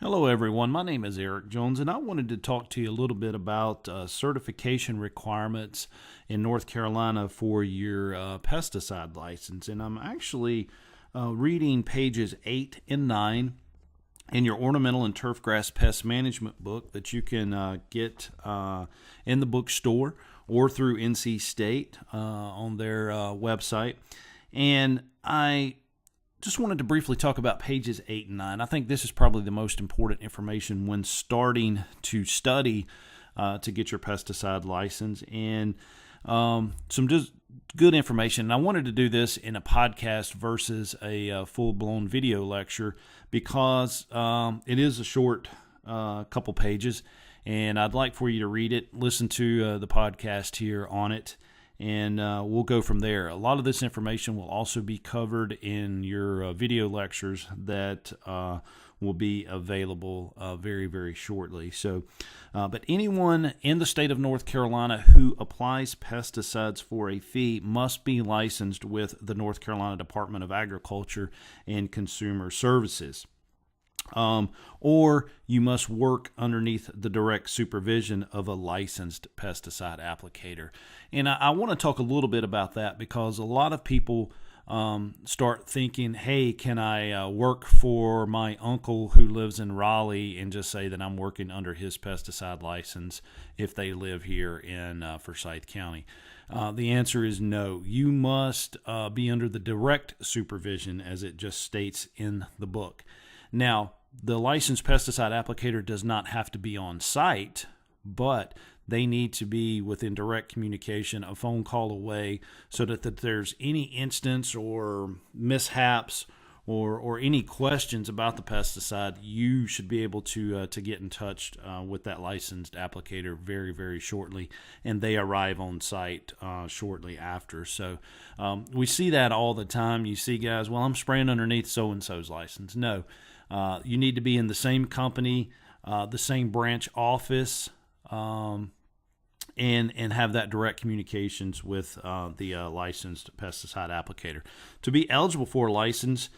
Hello, everyone. My name is Eric Jones, and I wanted to talk to you a little bit about certification requirements in North Carolina for your pesticide license. And I'm actually reading pages 8 and 9 in your ornamental and turfgrass pest management book that you can get in the bookstore or through NC State on their website. And I just wanted to briefly talk about pages 8 and 9. I think this is probably the most important information when starting to study to get your pesticide license, and some just good information. And I wanted to do this in a podcast versus a full-blown video lecture because it is a short couple pages, and I'd like for you to read it, listen to the podcast here on it, and we'll go from there. A lot of this information will also be covered in your video lectures that will be available very, very shortly. But anyone in the state of North Carolina who applies pesticides for a fee must be licensed with the North Carolina Department of Agriculture and Consumer Services. Or you must work underneath the direct supervision of a licensed pesticide applicator. And I want to talk a little bit about that because a lot of people start thinking, hey, can I work for my uncle who lives in Raleigh and just say that I'm working under his pesticide license if they live here in Forsyth County? The answer is no. You must be under the direct supervision, as it just states in the book. Now, the licensed pesticide applicator does not have to be on site, but they need to be within direct communication, a phone call away, so that if there's any instance or mishaps or any questions about the pesticide, you should be able to get in touch with that licensed applicator very, very shortly, and they arrive on site shortly after. So we see that all the time. You see guys, well, I'm spraying underneath so-and-so's license. No. You need to be in the same company, the same branch office, and have that direct communications with the licensed pesticide applicator. To be eligible for a license,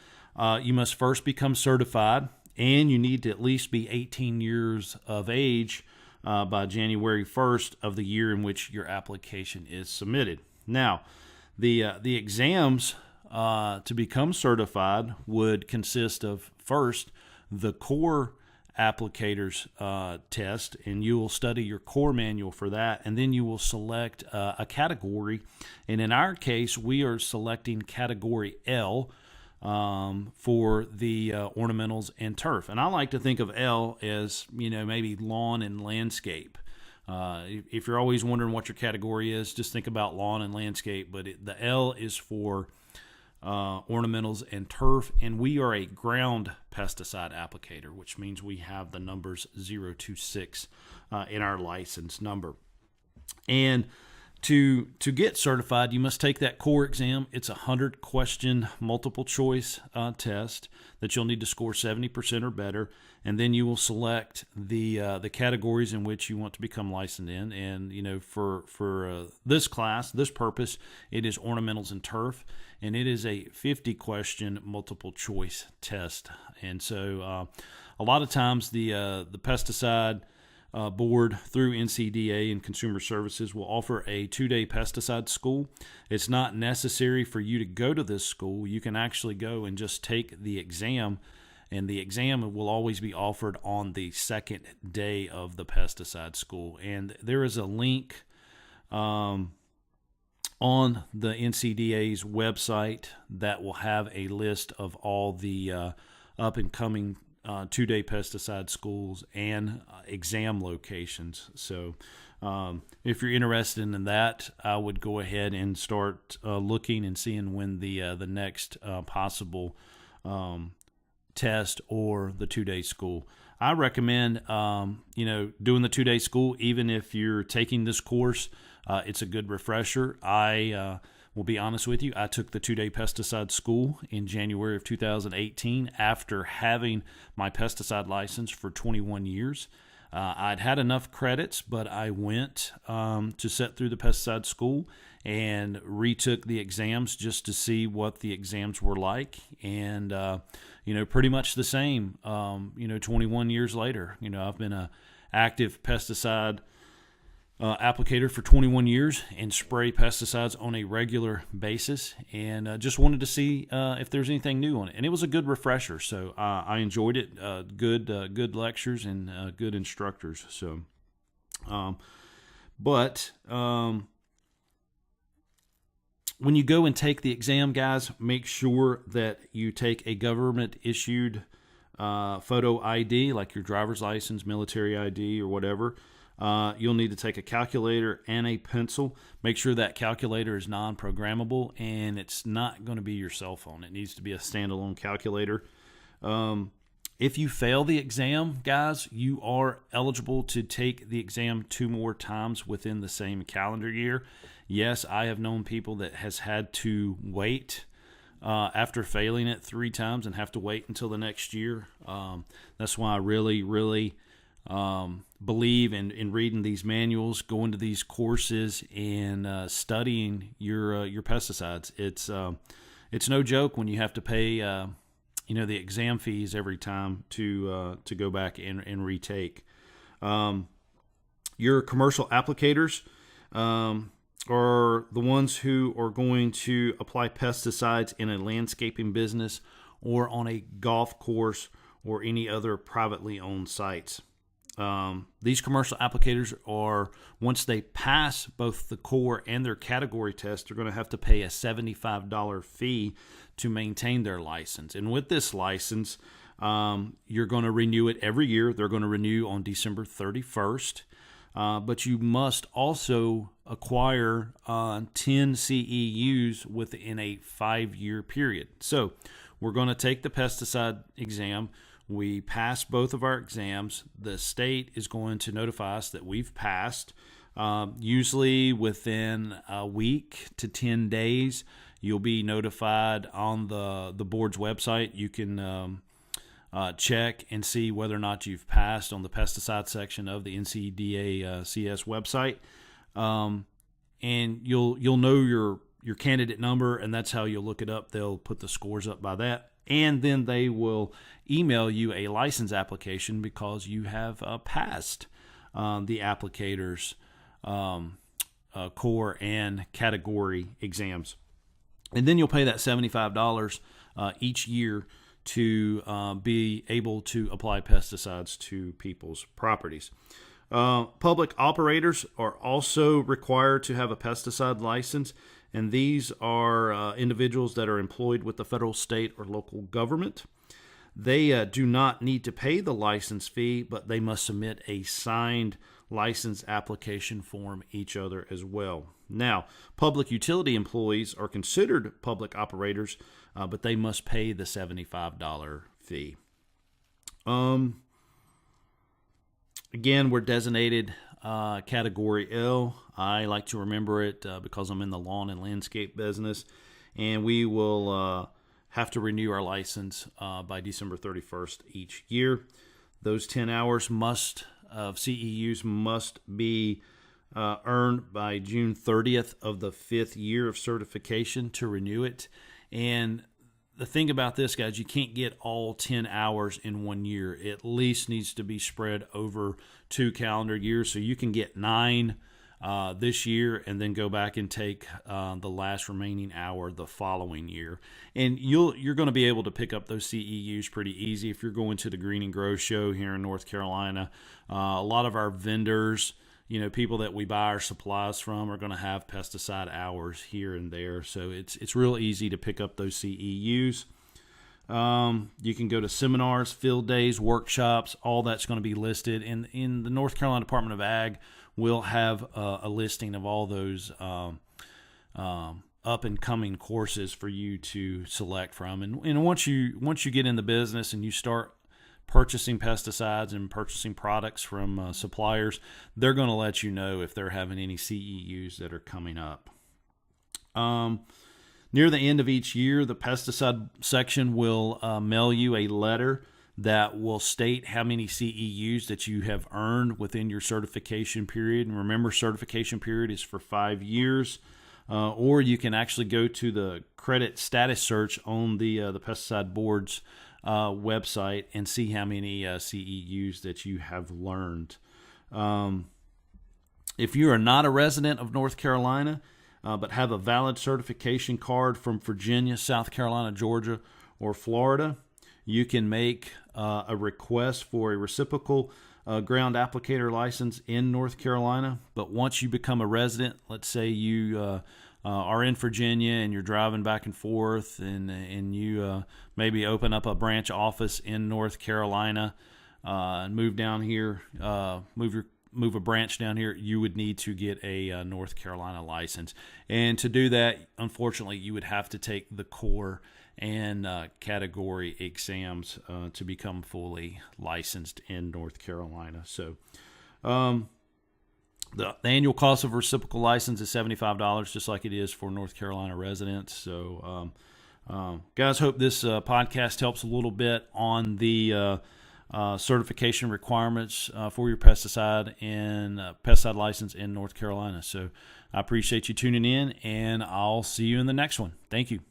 you must first become certified, and you need to at least be 18 years of age by January 1st of the year in which your application is submitted. Now, the exams to become certified would consist of first the core applicator's test, and you will study your core manual for that, and then you will select a category. And in our case, we are selecting category L for the ornamentals and turf. And I like to think of L as, maybe lawn and landscape. If you're always wondering what your category is, just think about lawn and landscape. But the L is for ornamentals and turf, and we are a ground pesticide applicator, which means we have the numbers 0 to 6 in our license number. And to get certified, you must take that core exam. It's a 100-question multiple choice test that you'll need to score 70% or better, and then you will select the categories in which you want to become licensed in. And for this class, this purpose, it is ornamentals and turf, and it is a 50-question multiple choice test. And so a lot of times the pesticide board through NCDA and Consumer Services will offer a 2-day pesticide school. It's not necessary for you to go to this school. You can actually go and just take the exam, and the exam will always be offered on the second day of the pesticide school. And there is a link on the NCDA's website that will have a list of all the up-and-coming 2-day pesticide schools and exam locations. So if you're interested in that, I would go ahead and start looking and seeing when the next possible test or the 2-day school. I recommend doing the 2-day school, even if you're taking this course. It's a good refresher. I will be honest with you, I took the 2-day pesticide school in January of 2018 after having my pesticide license for 21 years. I'd had enough credits, but I went to sit through the pesticide school and retook the exams just to see what the exams were like, and pretty much the same, 21 years later. I've been a active pesticide applicator for 21 years and spray pesticides on a regular basis, and just wanted to see if there's anything new on it. And it was a good refresher, so I enjoyed it. Good lectures and good instructors. So, but when you go and take the exam, guys, make sure that you take a government-issued photo ID, like your driver's license, military ID, or whatever. You'll need to take a calculator and a pencil. Make sure that calculator is non-programmable, and it's not going to be your cell phone. It needs to be a standalone calculator. If you fail the exam, guys, you are eligible to take the exam 2 more times within the same calendar year. Yes, I have known people that has had to wait after failing it 3 times and have to wait until the next year. That's why I really believe in reading these manuals, going to these courses, and studying your pesticides. It's no joke when you have to pay the exam fees every time to go back and retake. Your commercial applicators are the ones who are going to apply pesticides in a landscaping business or on a golf course or any other privately owned sites. These commercial applicators are, once they pass both the core and their category test, they're going to have to pay a $75 fee to maintain their license. And with this license, you're going to renew it every year. They're going to renew on December 31st. But you must also acquire 10 CEUs within a 5-year period. So we're going to take the pesticide exam. We pass both of our exams. The state is going to notify us that we've passed. Usually within a week to 10 days, you'll be notified on the board's website. You can check and see whether or not you've passed on the pesticide section of the NCDA CS website. And you'll know your candidate number, and that's how you'll look it up. They'll put the scores up by that. And then they will email you a license application because you have passed the applicator's core and category exams. And then you'll pay that $75 each year to be able to apply pesticides to people's properties. Public operators are also required to have a pesticide license, and these are individuals that are employed with the federal, state, or local government. They do not need to pay the license fee, but they must submit a signed license application form each other as well. Now, public utility employees are considered public operators, but they must pay the $75 fee. Again, we're designated Category L. I like to remember it because I'm in the lawn and landscape business, and we will have to renew our license by December 31st each year. Those 10 hours of CEUs must be earned by June 30th of the 5th year of certification to renew it. And the thing about this, guys, you can't get all 10 hours in 1 year. It at least needs to be spread over 2 calendar years. So you can get 9 this year and then go back and take the last remaining hour the following year. And you're going to be able to pick up those CEUs pretty easy if you're going to the Green and Grow show here in North Carolina. A lot of our vendors, people that we buy our supplies from, are going to have pesticide hours here and there. So it's real easy to pick up those CEUs. You can go to seminars, field days, workshops. All that's going to be listed in the North Carolina Department of Ag. We'll have a listing of all those up and coming courses for you to select from. And once you get in the business and you start purchasing pesticides and purchasing products from suppliers, they're going to let you know if they're having any CEUs that are coming up. Near the end of each year, the pesticide section will mail you a letter that will state how many CEUs that you have earned within your certification period. And remember, certification period is for 5 years. Or you can actually go to the credit status search on the pesticide board's website and see how many CEUs that you have learned. If you are not a resident of North Carolina, but have a valid certification card from Virginia, South Carolina, Georgia, or Florida, you can make a request for a reciprocal ground applicator license in North Carolina. But once you become a resident, let's say you are in Virginia and you're driving back and forth, and you maybe open up a branch office in North Carolina and move down here, move a branch down here, you would need to get a North Carolina license. And to do that, unfortunately, you would have to take the core and category exams to become fully licensed in North Carolina. So the annual cost of a reciprocal license is $75, just like it is for North Carolina residents. So guys, hope this podcast helps a little bit on the certification requirements for your pesticide and pesticide license in North Carolina. So I appreciate you tuning in, and I'll see you in the next one. Thank you.